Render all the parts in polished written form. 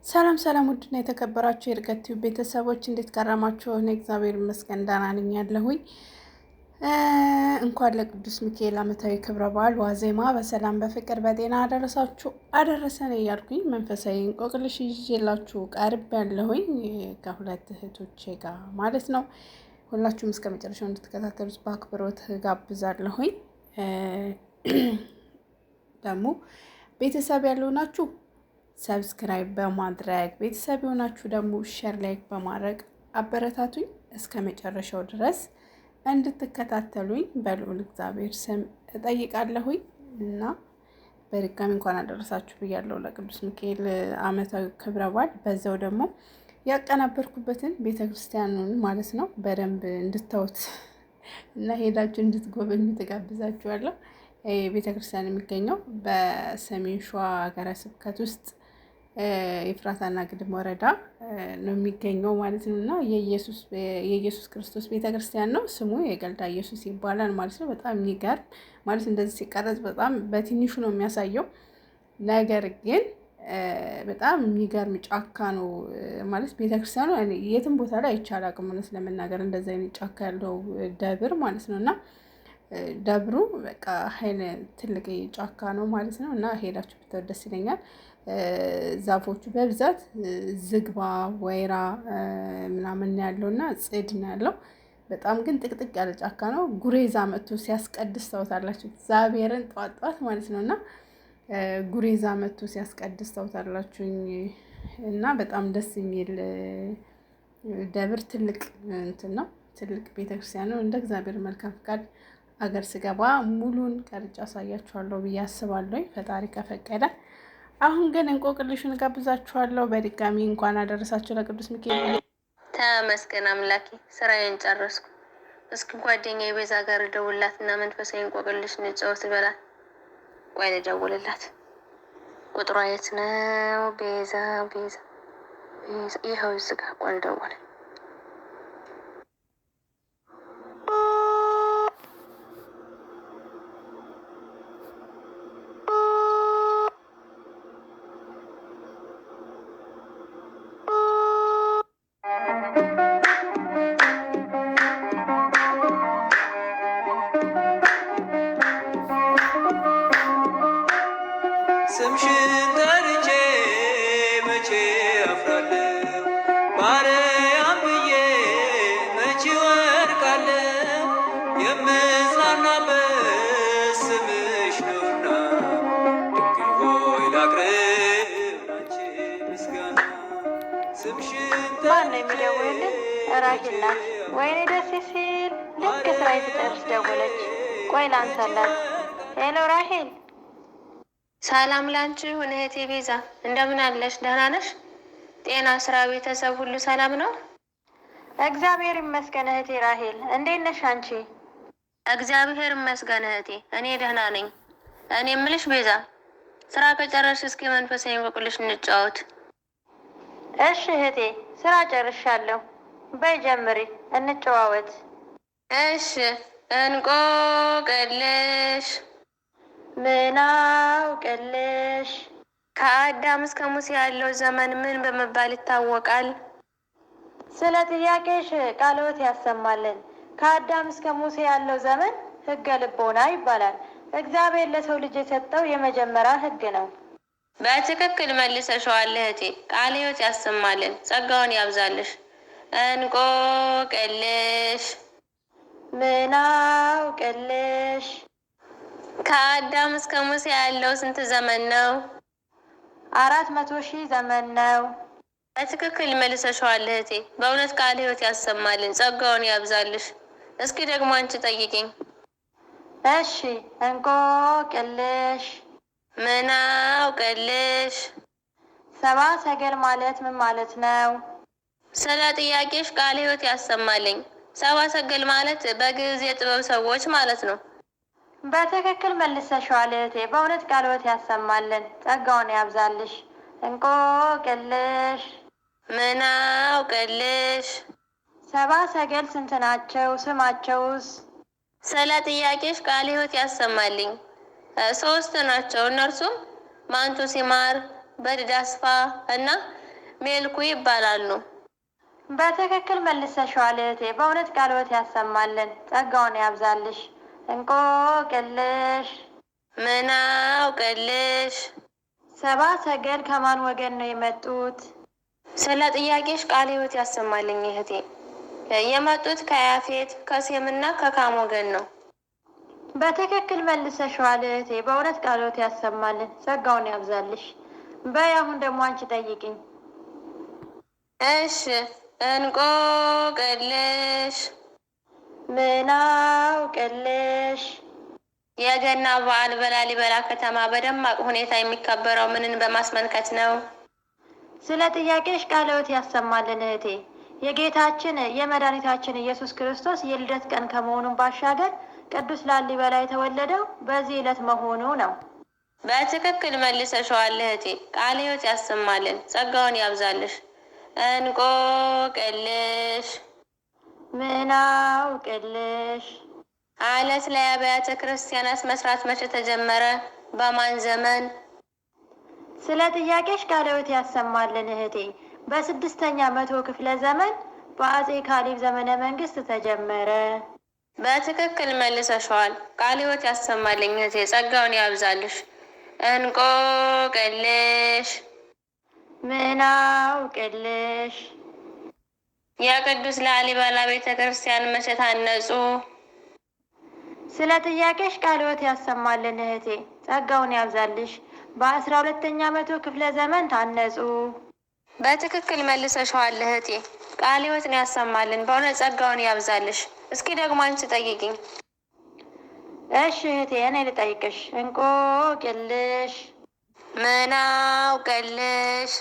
ሰላም ሰላም፣ ውድና የተከበራችሁ የእርገት ቲዩብ ቤተሰቦች እንዴት ከረማችሁ? እኔ እግዚአብሔር ይመስገን ደህና ነኝ ያለሁኝ። እንኳን ለቅዱስ ሚካኤል ዓመታዊ ክብረ በዓል ዋዜማ በሰላም በፍቅር በጤና አደረሳችሁ አደረሰን እያልኩኝ መንፈሳዊ እንቆቅልሽ ይዤላችሁ ቀርብ ያለሁኝ ከሁለት እህቶቼ ጋር ማለት ነው። ሁላችሁም እስከ መጨረሻው እንድትከታተሉት በአክብሮት ጋብዛለሁኝ። ደግሞ ቤተሰብ ያለው ናችሁ ሰብስክራይብ በማድረግ ቤተሰብ የሆናችሁ ደግሞ ሼር ላይክ በማድረግ አበረታቱኝ እስከ መጨረሻው ድረስ እንድትከታተሉኝ በልዑል እግዚአብሔር ስም እጠይቃለሁኝ። እና በድጋሚ እንኳን አደረሳችሁ ብያለሁ ለቅዱስ ሚካኤል ዓመታዊ ክብረ በዓል። በዛው ደግሞ ያቀናበርኩበትን ቤተክርስቲያኑን ማለት ነው በደንብ እንድታዩት እና ሄዳችሁ እንድትጎበኙ ትጋብዛችኋለሁ። ቤተክርስቲያን የሚገኘው በሰሜን ሸዋ ሀገረ ስብከት ውስጥ የፍራታና ግድም ወረዳ ነው የሚገኘው ማለት ነው። እና የኢየሱስ ክርስቶስ ቤተክርስቲያን ነው። ስሙ የገልዳ ኢየሱስ ይባላል ማለት ነው። በጣም የሚገርም ማለት እንደዚህ ሲቀረጽ በጣም በትንሹ ነው የሚያሳየው፣ ነገር ግን በጣም የሚገርም ጫካ ነው ማለት ቤተክርስቲያኑ የትም ቦታ ላይ አይቻል አቅም እውነት ለመናገር እንደዚህ አይነት ጫካ ያለው ደብር ማለት ነው። እና ደብሩ በቃ ኃይል ትልቅ ጫካ ነው ማለት ነው። እና ሄዳችሁ ብታዩ ደስ ይለኛል። ዛፎቹ በብዛት ዝግባ፣ ወይራ ምናምን ያለው እና ጽድ ነው ያለው። በጣም ግን ጥቅጥቅ ያለ ጫካ ነው። ጉሬዛ መጥቶ ሲያስቀድስ ታውታላችሁ፣ እግዚአብሔርን ጠዋት ማለት ነው። እና ጉሬዛ መጥቶ ሲያስቀድስ ታውታላችሁኝ። እና በጣም ደስ የሚል ደብር ትልቅ እንትን ነው፣ ትልቅ ቤተክርስቲያን ነው። እንደ እግዚአብሔር መልካም ፍቃድ አገር ስገባ ሙሉን ቀርጬ አሳያችኋለሁ ብዬ አስባለሁ ፈጣሪ ከፈቀደ። አሁን ግን እንቆቅልሹን ጋብዛችኋለሁ። በድጋሚ እንኳን አደረሳችሁ ለቅዱስ ሚካኤል። ተመስገን አምላኬ፣ ስራዬን ጨረስኩ። እስኪ ጓደኛዬ ቤዛ ጋር ደውላት እና መንፈሳዊ እንቆቅልሽ እንጫወት ይበላል። ቆይ ልደውልላት። ቁጥሯ የት ነው? ቤዛ ይኸው እዚህ ጋር። ቆይ ልደውል። ስምሽን ጠርቼ መቼ አፍራለሁ፣ ማርያም ብዬ መቼ ወድቃለሁ። የምጽናናበት ስምሽ ነውና ድንግል ሆይ ላቅርብ ላንቺ ምስጋና። ስምሽን ማን ነው የሚደውልልን? ራሂል ናት። ወይኔ ደስ ሲል ልክ ስራ ስትጨርስ ደወለች። ቆይ ላንሳላት። ሄሎ ራሂል። ሰላም ላንቺ ይሁን እህቴ ቤዛ፣ እንደምን አለሽ? ደህና ነሽ? ጤና፣ ስራ፣ ቤተሰብ ሁሉ ሰላም ነው? እግዚአብሔር ይመስገን እህቴ ራሂል፣ እንዴት ነሽ አንቺ? እግዚአብሔር ይመስገን እህቴ፣ እኔ ደህና ነኝ። እኔ የምልሽ ቤዛ፣ ስራ ከጨረስሽ እስኪ መንፈሳዊ እንቆቅልሽ እንጫወት። እሺ እህቴ፣ ስራ ጨርሻለሁ። በይ ጀምሪ፣ እንጨዋወት። እሺ፣ እንቆቅልሽ። ምን አውቅልሽ? ከአዳም እስከ ሙሴ ያለው ዘመን ምን በመባል ይታወቃል? ስለ ጥያቄሽ ቃልዎት ያሰማልን። ከአዳም እስከ ሙሴ ያለው ዘመን ሕገ ልቦና ይባላል። እግዚአብሔር ለሰው ልጅ የሰጠው የመጀመሪያ ሕግ ነው። በትክክል መልሰሽዋል እህቴ። ቃለ ሕይወት ያሰማልን፣ ጸጋውን ያብዛልሽ። እንቆቅልሽ። ምን አውቅልሽ? ከአዳም እስከ ሙሴ ያለው ስንት ዘመን ነው? 400,000 ዘመን ነው። በትክክል መልሰሽዋል እህቴ። በእውነት ቃለ ሕይወት ያሰማልን፣ ጸጋውን ያብዛልሽ። እስኪ ደግሞ አንቺ ጠይቂኝ። እሺ፣ እንቆቅልሽ። ምን አውቅልሽ? ሰባ ሰገል ማለት ምን ማለት ነው? ስለ ጥያቄሽ ቃለ ሕይወት ያሰማልኝ። ሰባ ሰገል ማለት በግዕዝ የጥበብ ሰዎች ማለት ነው። በትክክል መልሰሽዋል እህቴ። በእውነት ቃልዎት ያሰማልን፣ ጸጋውን ያብዛልሽ። እንቆቅልሽ። ምን አውቅልሽ? ሰባ ሰገል ስንት ናቸው? ስማቸውስ? ስለ ጥያቄሽ ቃለ ሕይወት ያሰማልኝ። 3 ናቸው። እነርሱም ማንቱ ሲማር፣ በድዳስፋ እና ሜልኩ ይባላሉ። በትክክል መልሰሽዋል እህቴ። በእውነት ቃልዎት ያሰማልን፣ ጸጋውን ያብዛልሽ። እንቆቅልሽ። ምን አውቅልሽ? ሰብአ ሰገል ከማን ወገን ነው የመጡት? ስለ ጥያቄሽ ቃለ ሕይወት ያሰማልኝ እህቴ። የመጡት ከያፌት ከሴምና ከካም ወገን ነው። በትክክል መልሰሽዋል እህቴ። በእውነት ቃልዎት ያሰማልን፣ ጸጋውን ያብዛልሽ። በይ አሁን ደግሞ አንቺ ጠይቅኝ። እሺ፣ እንቆቅልሽ። ምን አውቅልሽ? የገና በዓል በላሊበላ ከተማ በደማቅ ሁኔታ የሚከበረው ምንን በማስመልከት ነው? ስለ ጥያቄሽ ቃልዎት ያሰማልን እህቴ። የጌታችን የመድኃኒታችን ኢየሱስ ክርስቶስ የልደት ቀን ከመሆኑን ባሻገር ቅዱስ ላሊበላ የተወለደው በዚህ ዕለት መሆኑ ነው። በትክክል መልሰሽዋል እህቴ። ቃለ ሕይወት ያሰማልን፣ ጸጋውን ያብዛልሽ። እንቆቅልሽ። ምን አውቅልሽ? አለት ላይ አብያተ ክርስቲያናት መስራት መቼ ተጀመረ? በማን ዘመን? ስለ ጥያቄሽ ቃልዎት ያሰማልን እህቴ። በ6ኛ መቶ ክፍለ ዘመን በአጼ ካሌብ ዘመነ መንግስት ተጀመረ። በትክክል መልሰሽዋል። ቃለ ሕይወት ያሰማልኝ እህቴ፣ ጸጋውን ያብዛልሽ። እንቆቅልሽ። ምን አውቅልሽ? የቅዱስ ላሊበላ ቤተ ክርስቲያን መቼ ታነጹ? ስለ ጥያቄሽ ቃልዎት ያሰማልን እህቴ፣ ጸጋውን ያብዛልሽ። በ12ኛ መቶ ክፍለ ዘመን ታነጹ። በትክክል መልሰሽዋል እህቴ። ቃለ ሕይወትን ያሰማልን፣ በእውነት ጸጋውን ያብዛልሽ። እስኪ ደግሞ አንቺ ጠይቂኝ። እሺ እህቴ፣ እኔ ልጠይቅሽ። እንቆቅልሽ። ምን አውቅልሽ?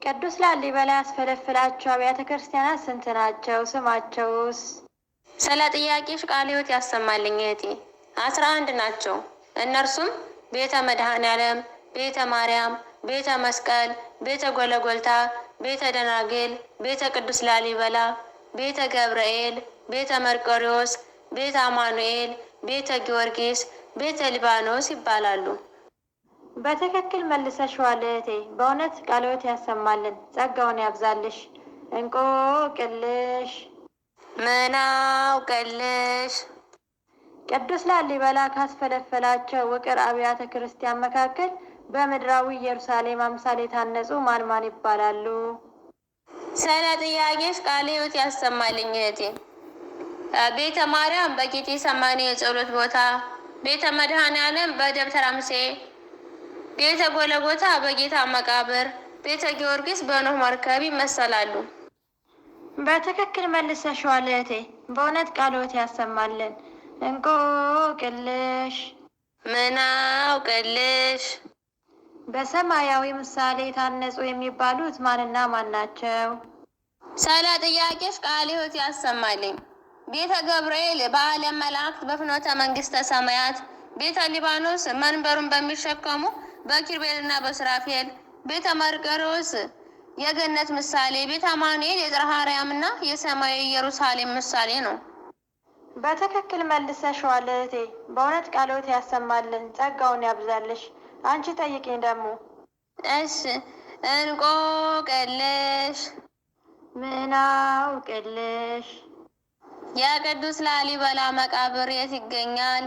ቅዱስ ላሊበላ ያስፈለፍላቸው አብያተ ክርስቲያናት ስንት ናቸው? ስማቸውስ? ስለ ጥያቄሽ ቃለ ሕይወት ያሰማልኝ እህቴ። 11 ናቸው። እነርሱም ቤተ መድኃኔዓለም፣ ቤተ ማርያም፣ ቤተ መስቀል፣ ቤተ ጎለጎልታ፣ ቤተ ደናግል፣ ቤተ ቅዱስ ላሊበላ፣ ቤተ ገብርኤል፣ ቤተ መርቆሪዎስ፣ ቤተ አማኑኤል፣ ቤተ ጊዮርጊስ፣ ቤተ ሊባኖስ ይባላሉ። በትክክል መልሰሽዋል እህቴ። በእውነት ቃልዎት ያሰማልን፣ ጸጋውን ያብዛልሽ። እንቆቅልሽ። ምን አውቅልሽ? ቅዱስ ላሊበላ ካስፈለፈላቸው ውቅር አብያተ ክርስቲያን መካከል በምድራዊ ኢየሩሳሌም አምሳል የታነጹ ማን ማን ይባላሉ? ስለ ጥያቄሽ ቃለ ሕይወት ያሰማልኝ እህቴ። ቤተ ማርያም በጌቴ ሰማኒ የጸሎት ቦታ፣ ቤተ መድኃኔዓለም በደብተራ ሙሴ፣ ቤተ ጎለጎታ በጌታ መቃብር፣ ቤተ ጊዮርጊስ በኖህ መርከብ ይመሰላሉ። በትክክል መልሰሽዋል እህቴ። በእውነት ቃልዎት ያሰማልን። እንቆቅልሽ። ምን አውቅልሽ? በሰማያዊ ምሳሌ ታነጹ የሚባሉት ማንና ማን ናቸው? ስለ ጥያቄሽ ቃለ ሕይወት ያሰማልኝ። ቤተ ገብርኤል በዓለም መላእክት በፍኖተ መንግስተ ሰማያት፣ ቤተ ሊባኖስ መንበሩን በሚሸከሙ በኪሩቤልና በሱራፌል፣ ቤተ መርቆሬዎስ የገነት ምሳሌ፣ ቤተ አማኑኤል የጽርሐ አርያምና የሰማያዊ ኢየሩሳሌም ምሳሌ ነው። በትክክል መልሰሽዋል እህቴ። በእውነት ቃልዎት ያሰማልን፣ ጸጋውን ያብዛልሽ። አንቺ ጠይቂኝ ደግሞ። እሺ፣ እንቆቅልሽ። ምን አውቅልሽ? የቅዱስ ላሊበላ መቃብር የት ይገኛል?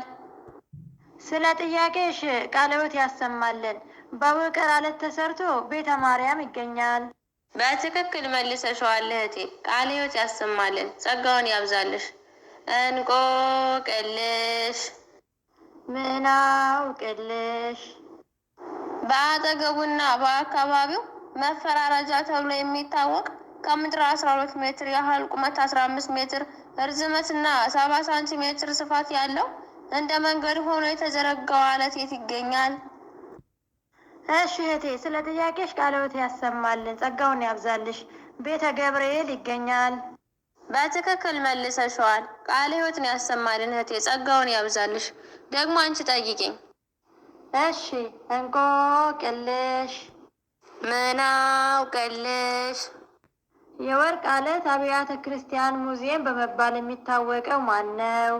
ስለ ጥያቄሽ ቃልዎት ያሰማልን። በውቅር አለት ተሰርቶ ቤተ ማርያም ይገኛል። በትክክል መልሰሽዋል እህቴ። ቃለ ሕይወት ያሰማልን፣ ጸጋውን ያብዛልሽ። እንቆቅልሽ። ምን አውቅልሽ? በአጠገቡና በአካባቢው መፈራረጃ ተብሎ የሚታወቅ ከምድር 12 ሜትር ያህል ቁመት 15 ሜትር ርዝመትና 70 ሳንቲሜትር ስፋት ያለው እንደ መንገድ ሆኖ የተዘረጋው አለት የት ይገኛል? እሺ እህቴ፣ ስለ ጥያቄሽ ቃልዎት ያሰማልን፣ ጸጋውን ያብዛልሽ። ቤተ ገብርኤል ይገኛል። በትክክል መልሰሽዋል። ቃለ ሕይወትን ያሰማልን እህቴ፣ ጸጋውን ያብዛልሽ። ደግሞ አንቺ ጠይቂኝ። እሺ፣ እንቆቅልሽ። ምን አውቅልሽ? የወርቅ አለት አብያተ ክርስቲያን ሙዚየም በመባል የሚታወቀው ማን ነው?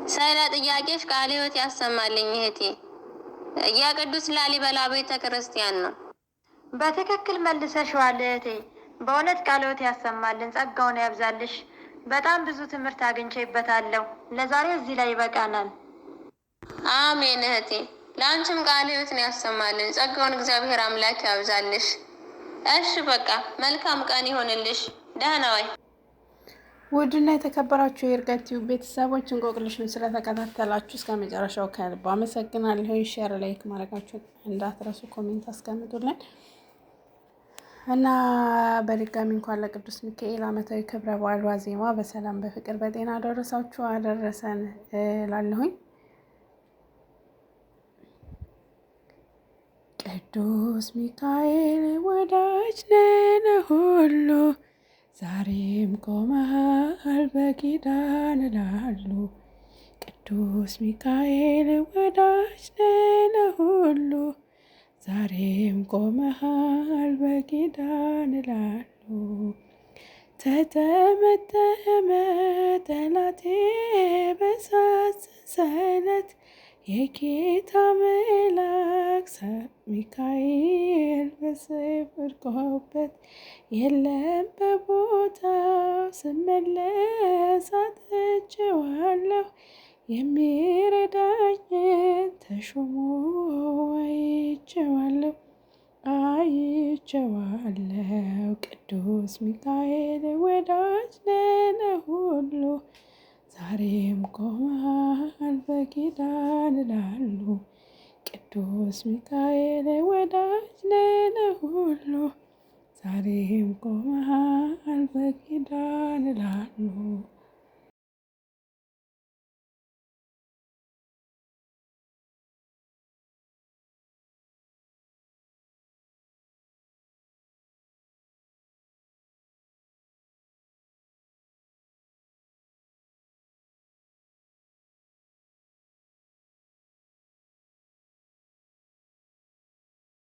ስለ ጥያቄሽ ቃለ ሕይወት ያሰማልኝ እህቴ። የቅዱስ ላሊበላ ቤተ ክርስቲያን ነው። በትክክል መልሰሽዋል እህቴ። በእውነት ቃልዎት ያሰማልን፣ ጸጋውን ያብዛልሽ። በጣም ብዙ ትምህርት አግኝቼበታለሁ። ለዛሬ እዚህ ላይ ይበቃናል። አሜን እህቴ፣ ለአንቺም ቃለ ሕይወትን ያሰማልን፣ ጸጋውን እግዚአብሔር አምላክ ያብዛልሽ። እሺ በቃ መልካም ቀን ይሆንልሽ። ደህና ዋይ። ውድና የተከበራችሁ የእርገት ቲዩብ ቤተሰቦች እንቆቅልሽን ስለተከታተላችሁ እስከ መጨረሻው ከልብ አመሰግናለሁ። ሼር፣ ላይክ ማድረጋችሁን እንዳትረሱ፣ ኮሜንት አስቀምጡልን እና በድጋሚ እንኳን ለቅዱስ ሚካኤል ዓመታዊ ክብረ በዓል ዋዜማ በሰላም በፍቅር በጤና አደረሳችሁ አደረሰን ላለሁኝ። ቅዱስ ሚካኤል ወዳጅ ነን ሁሉ ዛሬም ቆመሃል በኪዳን ላሉ። ቅዱስ ሚካኤል ወዳጅ ነን ሁሉ ዛሬም ቆመሃል በኪዳን ላሉ። ተጠመጠመ ጠላቴ በእሳት ሰንሰለት የጌታ መልአክ ሚካኤል በሰይፍ ወድቆበት የለም በቦታው ስመለስ አጥቼዋለሁ የሚረዳኝን ተሾሞ አይቼዋለሁ። ቅዱስ ሚካኤል ወዳጅ ነን ሁሉ ዛሬም ቆመሃል በኪዳን ላሉ። ቅዱስ ሚካኤል ወዳጅ ነን ሁሉ ዛሬም ቆመሃል በኪዳን ላሉ።